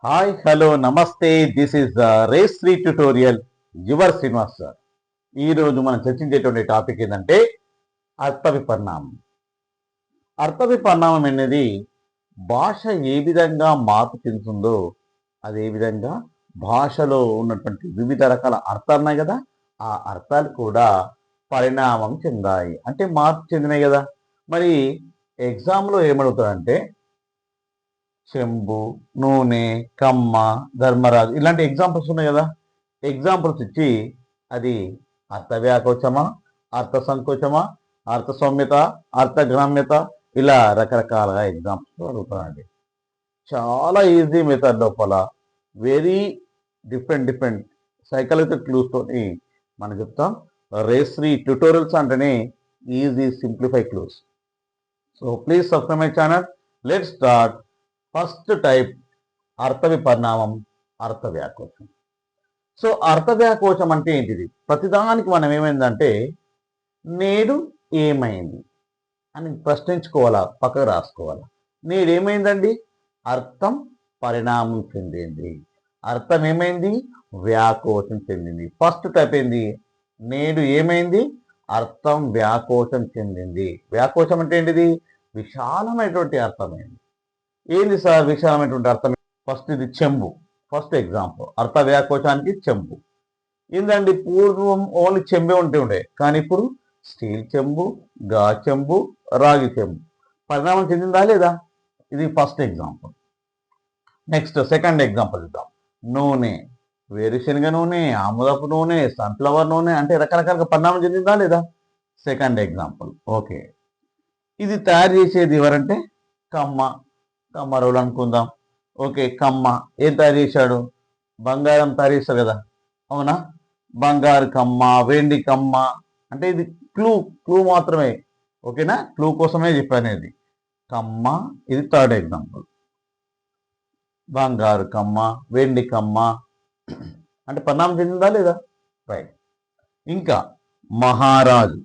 Hi hello నమస్తే this is race Sri tutorial your Srinivas sir. ఈరోజు మనం చర్చించేటువంటి టాపిక్ ఏంటంటే అర్థ విపరిణామం. అర్థ విపరిణామం అనేది భాష ఏ విధంగా మార్పు చెందుతుందో అదే విధంగా భాషలో ఉన్నటువంటి వివిధ రకాల అర్థాలు ఉన్నాయి కదా, ఆ అర్థాలు కూడా పరిణామం చెందాయి అంటే మార్పు చెందినాయి కదా. మరి ఎగ్జామ్లో ఏమడుగుతాడంటే చెంబు, నూనె, కమ్మ, ధర్మరాజు ఇలాంటి ఎగ్జాంపుల్స్ ఉన్నాయి కదా. ఎగ్జాంపుల్స్ ఇచ్చి అది అర్థ వ్యాకోచమా, అర్థ సంకోచమా, అర్థ సౌమ్యత, అర్థ గ్రామ్యత ఇలా రకరకాలుగా ఎగ్జాంపుల్స్ అడుగుతానండి. చాలా ఈజీ మెథడ్ లోపల వెరీ డిఫరెంట్ సైకాలజికల్ క్లూస్ తోని మనం చెప్తాం. రేస్రీ ట్యూటోరియల్స్ అంటేనే easy simplify clues. So please subscribe my channel. Let's start. First type అర్థ విపరిణామం, అర్థ వ్యాకోచం. సో అర్థ వ్యాకోచం అంటే ఏంటిది? ప్రతిదానికి మనం ఏమైందంటే నేడు ఏమైంది అని ప్రశ్నించుకోవాలా, పక్కకు రాసుకోవాలా. నేడు ఏమైందండి? అర్థం పరిణామం చెందింది. అర్థం ఏమైంది? వ్యాకోచం చెందింది. ఫస్ట్ టైప్ ఏంది? నేడు ఏమైంది? అర్థం వ్యాకోచం చెందింది. వ్యాకోచం అంటే ఏంటిది? విశాలమైనటువంటి అర్థమైంది. ఏంది సార్ విశాలమైనటువంటి అర్థం? ఫస్ట్ ఇది చెంబు. ఫస్ట్ ఎగ్జాంపుల్ అర్థ వ్యాకోచానికి చెంబు. ఏందండి? పూర్వం ఓన్లీ చెంబే ఉండే, కానీ ఇప్పుడు స్టీల్ చెంబు, గా చెంబు, రాగి చెంబు పరిణామం చెందిందా లేదా? ఇది first example. Next second example ఇద్దాం. నూనె, వేరుశనగ నూనె, ఆముదపు నూనె, సన్ఫ్లవర్ నూనె అంటే రకరకాలుగా పరిణామం చెందిందా లేదా? Second example. ఓకే, ఇది తయారు చేసేది ఎవరంటే కమ్మ, కమ్మరోలు అనుకుందాం. ఓకే, కమ్మ ఏం తయారు చేశాడు? బంగారం తయారు చేస్తారు కదా, అవునా? బంగారు కమ్మ, వెండి కమ్మ అంటే ఇది క్లూ క్లూ మాత్రమే. ఓకేనా? క్లూ కోసమే చెప్పాను ఇది. కమ్మ, ఇది థర్డ్ ఎగ్జాంపుల్. బంగారు కమ్మ, వెండి కమ్మ అంటే పరిణామం చెందిందా లేదా? రైట్. ఇంకా మహారాజు,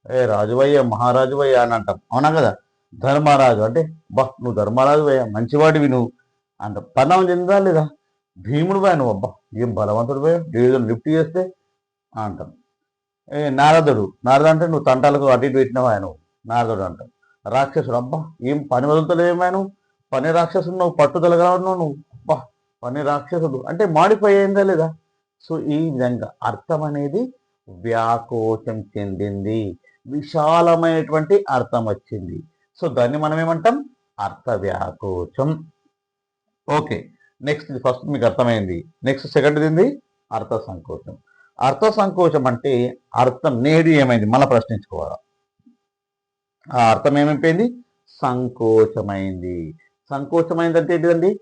ఏ రాజువయ్య, మహారాజువయ్య అని అంటాం, అవునా కదా? ధర్మరాజు అంటే బా నువ్వు ధర్మరాజు అయ్యా, మంచివాడివి నువ్వు అంట, పరిణామం చెందా లేదా? భీముడు పోయా నువ్వు, అబ్బా ఏం బలవంతుడు పోయా, ఏదో లిఫ్ట్ చేస్తే అంటాం. నారదుడు, నారదు అంటే నువ్వు తంటాలకు అటు ఇటు పెట్టినవా నువ్వు, నారదుడు అంటాం. రాక్షసుడు, అబ్బా ఏం పని వదులుతలేమా నువ్వు, పని రాక్షసుడు నువ్వు, పట్టుదలగా నువ్వు, అబ్బా పని రాక్షసుడు అంటే మాడిపోయిందా లేదా? సో ఈ విధంగా అర్థం అనేది వ్యాకోచం చెందింది, విశాలమైనటువంటి అర్థం వచ్చింది. సో దాన్ని మనం ఏమంటాం? అర్థ వ్యాకోచం. ఓకే, నెక్స్ట్ ఫస్ట్ మీకు అర్థమైంది. నెక్స్ట్ సెకండ్ ఏంది? అర్థ సంకోచం. అర్థ సంకోచం అంటే అర్థం నేడు ఏమైంది మళ్ళీ ప్రశ్నించుకోవాలి. ఆ అర్థం ఏమైపోయింది? సంకోచమైంది. సంకోచమైంది అంటే ఏంటిదండి?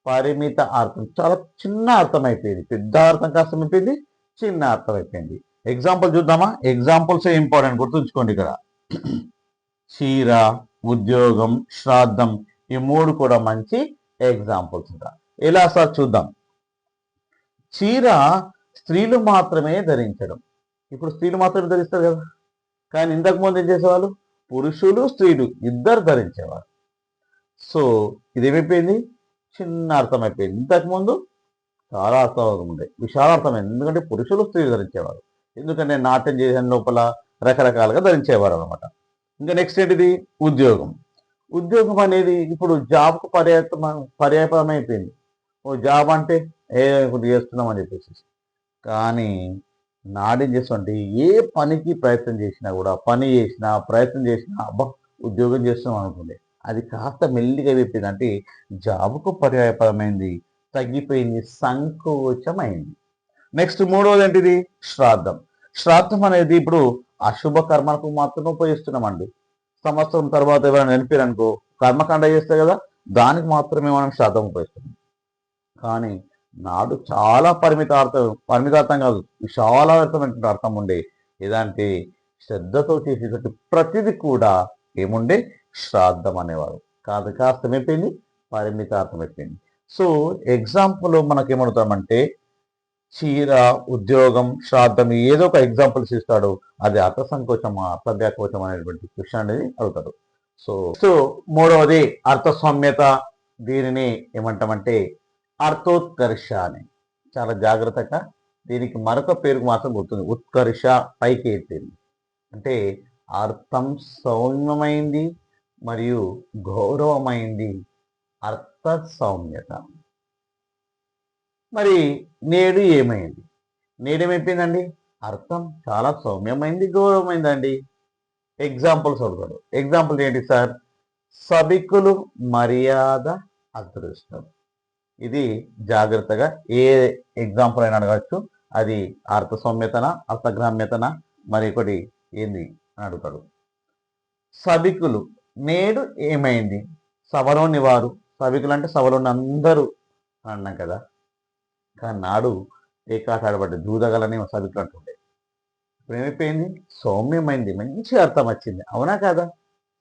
పరిమిత అర్థం, చాలా చిన్న అర్థం అయిపోయింది. పెద్ద అర్థం కాస్త అయిపోయింది, చిన్న అర్థం అయిపోయింది. ఎగ్జాంపుల్ చూద్దామా? ఎగ్జాంపుల్స్ ఇంపార్టెంట్, గుర్తుంచుకోండి. ఇక్కడ చీర, ఉద్యోగం, శ్రాద్ధం ఈ మూడు కూడా మంచి ఎగ్జాంపుల్స్. ఇంకా ఎలా సార్ చూద్దాం. చీర స్త్రీలు మాత్రమే ధరించడం. ఇప్పుడు స్త్రీలు మాత్రమే ధరిస్తారు కదా, కానీ ఇంతకుముందు ఏం చేసేవాళ్ళు? పురుషులు స్త్రీలు ఇద్దరు ధరించేవారు. సో ఇదేమైపోయింది? చిన్న అర్థం అయిపోయింది. ఇంతకుముందు చాలా అర్థం ఉండే, విశాలార్థమైంది. ఎందుకంటే పురుషులు స్త్రీలు ధరించేవారు, ఎందుకంటే నాట్యం చేసిన లోపల రకరకాలుగా ధరించేవారు అనమాట. ఇంకా నెక్స్ట్ ఏంటిది? ఉద్యోగం. ఉద్యోగం అనేది ఇప్పుడు జాబ్కు పర్యాయపదమైపోయింది. ఓ జాబ్ అంటే ఇప్పుడు చేస్తున్నాం అని చెప్పేసి. కానీ నాడేం చేస్తుంటే ఏ పనికి ప్రయత్నం చేసినా కూడా, పని చేసినా ప్రయత్నం చేసినా అబ్బా ఉద్యోగం చేస్తున్నాం అనుకుంటే అది కాస్త మెల్లిగా అయిపోయింది. అంటే జాబుకు పర్యాయపదమైంది, తగ్గిపోయింది, సంకోచమైంది. నెక్స్ట్ మూడవది ఏంటిది? శ్రాద్ధం. శ్రాద్ధం అనేది ఇప్పుడు అశుభ కర్మలకు మాత్రమే ఉపయోగిస్తున్నామండి. సంవత్సరం తర్వాత ఎవరైనా చనిపోయారనుకో, కర్మకాండ చేస్తే కదా, దానికి మాత్రమే మనం శ్రాద్ధం ఉపయోగిస్తున్నాం. కానీ నాడు చాలా పరిమితార్థం కాదు, విశాలమైనటువంటి అర్థం ఉండే. ఏదంటే శ్రద్ధతో చేసేటట్టు ప్రతిదీ కూడా ఏముండే? శ్రాద్ధం అనేవారు. కాస్త అయిపోయింది, పరిమితార్థం అయిపోయింది. సో ఎగ్జాంపుల్ మనకేమడుతామంటే చీర, ఉద్యోగం, శ్రాద్ధం ఏదో ఒక ఎగ్జాంపుల్స్ ఇస్తాడు. అది అర్థ సంకోచమా, అర్థ వ్యాకోచం అనేటువంటి క్వశ్చన్ అనేది అడుగుతాడు. సో మూడవది అర్థ సౌమ్యత. దీనిని ఏమంటామంటే అర్థోత్కర్ష అని. చాలా జాగ్రత్తగా దీనికి మరొక పేరు మాత్రం గుర్తుంది. ఉత్కర్ష పైకి ఎత్తింది. అంటే అర్థం సౌమ్యమైంది మరియు గౌరవమైంది. అర్థ సౌమ్యత. మరి నేడు ఏమైంది? నేడేమైపోయిందండి? అర్థం చాలా సౌమ్యమైంది, గౌరవమైందండి. ఎగ్జాంపుల్స్ అడుగుతాడు. ఎగ్జాంపుల్ ఏంటి సార్? సభికులు మర్యాద అదృష్టం. ఇది జాగ్రత్తగా ఏ ఎగ్జాంపుల్ అయినా అడగచ్చు. అది అర్థ సౌమ్యతన, అర్థగ్రామ్యతన, మరి ఒకటి ఏంది అని అడుగుతాడు. సభికులు నేడు ఏమైంది? సభలోని వారు. సభికులు అంటే సభలోని అందరూ అన్నాం కదా. కానీ నాడు ఏకాట ఆడబడ్డ దూదగలని సభికులు అంటుండే. ఇప్పుడు ఏమైపోయింది? సౌమ్యమైంది, మంచి అర్థం వచ్చింది. అవునా కదా?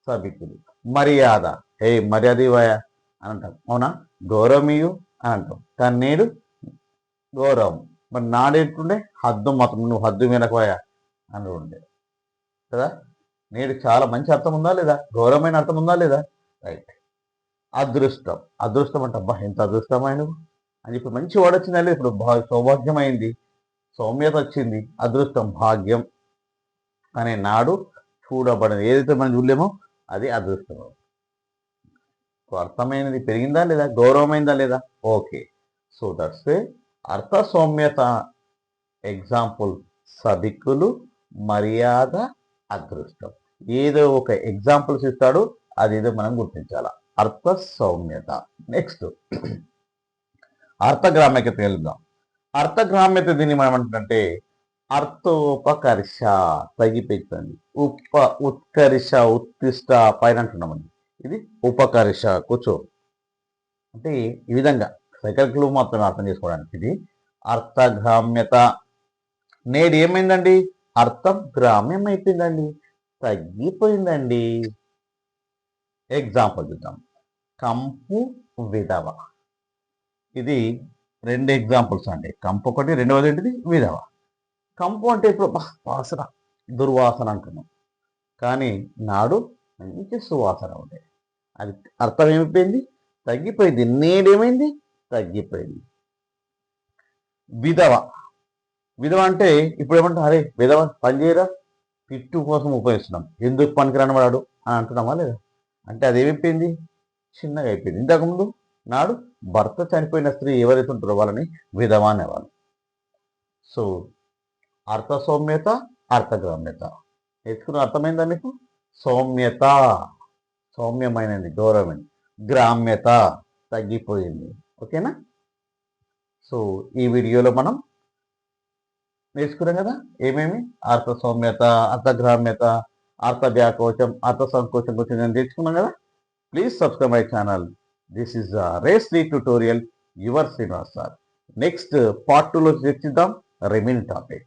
సభికులు. మర్యాద, ఏ మర్యాద ఇవ్వయా అని అంటాం. అవునా? గౌరవమీయు అని అంటాం. కానీ నేడు గౌరవం. మరి నాడేంటుండే? హద్దు మాత్రం, నువ్వు హద్దు మీనకపోయా అని ఉండే కదా. నేడు చాలా మంచి అర్థం ఉందా లేదా? గౌరవమైన అర్థం ఉందా లేదా? రైట్. అదృష్టం. అదృష్టం అంటే అబ్బా ఎంత అదృష్టమైన అని ఇప్పుడు మంచి వాడు వచ్చిందా లేదు? ఇప్పుడు సౌభాగ్యమైంది, సౌమ్యత వచ్చింది, అదృష్టం భాగ్యం అనే నాడు చూడబడింది. ఏదైతే మనం చూడలేమో అది అదృష్టం. అర్థమైనది పెరిగిందా లేదా? గౌరవమైందా లేదా? ఓకే. సో దట్స్ ఏ అర్థ సౌమ్యత. ఎగ్జాంపుల్ సభికులు, మర్యాద, అదృష్టం. ఏదో ఒక ఎగ్జాంపుల్స్ ఇస్తాడు, అదేదో మనం గుర్తించాల. అర్థ సౌమ్యత. నెక్స్ట్ అర్థగ్రామ్యత వెళ్దాం. అర్థగ్రామ్యత దీన్ని మనం అంటే అర్థోపకర్ష తగ్గిపోతుంది. ఉత్కర్ష, ఉత్తిష్ట పైన అంటున్నామండి. ఇది ఉపకర్ష, కూర్చో. అంటే ఈ విధంగా సైకిల్ క్లూ మాత్రమే అర్థం చేసుకోవడానికి. ఇది అర్థగ్రామ్యత. నేడు ఏమైందండి? అర్థం గ్రామ్యం అయిపోయిందండి, తగ్గిపోయిందండి. ఎగ్జాంపుల్ చూద్దాం. కంపు, విధవ. ఇది రెండు ఎగ్జాంపుల్స్ అండి. కంపు ఒకటి, రెండవది ఏంటిది? విధవ. కంపు అంటే ఇప్పుడు వాసన, దుర్వాసన అంటున్నాం. కానీ నాడు మంచి సువాసన ఉండే. అది అర్థం ఏమైపోయింది? తగ్గిపోయింది. నేడేమైంది? తగ్గిపోయింది. విధవ. విధవ అంటే ఇప్పుడు ఏమంటాం? అరే విధవ పనిచేయరా, తిట్టు కోసం ఉపయోగిస్తున్నాం, ఎందుకు పనికిరాని వాడు అని అంటున్నామా లేదా? అంటే అది ఏమైపోయింది? చిన్నగా అయిపోయింది. ఇంతకుముందు నాడు భర్త చనిపోయిన స్త్రీ ఎవరైతే ఉంటారో వాళ్ళని విధవ అనేవాళ్ళు. సో అర్థ సౌమ్యత, అర్థగ్రామ్యత నేర్చుకున్న అర్థమైందా మీకు? సౌమ్యత సౌమ్యమైనది, గౌరవమైనది. గ్రామ్యత తగ్గిపోయింది. ఓకేనా? సో ఈ వీడియోలో మనం నేర్చుకున్నాం కదా ఏమేమి? అర్థ సౌమ్యత, అర్థగ్రామ్యత, అర్థ వ్యాకోచం, అర్థ సంకోచం గురించి నేను నేర్చుకున్నాం కదా. Please subscribe my channel. This is race రీ tutorial, your Srinivas sir. Next part 2లో చర్చిద్దాం రిమైనింగ్ టాపిక్.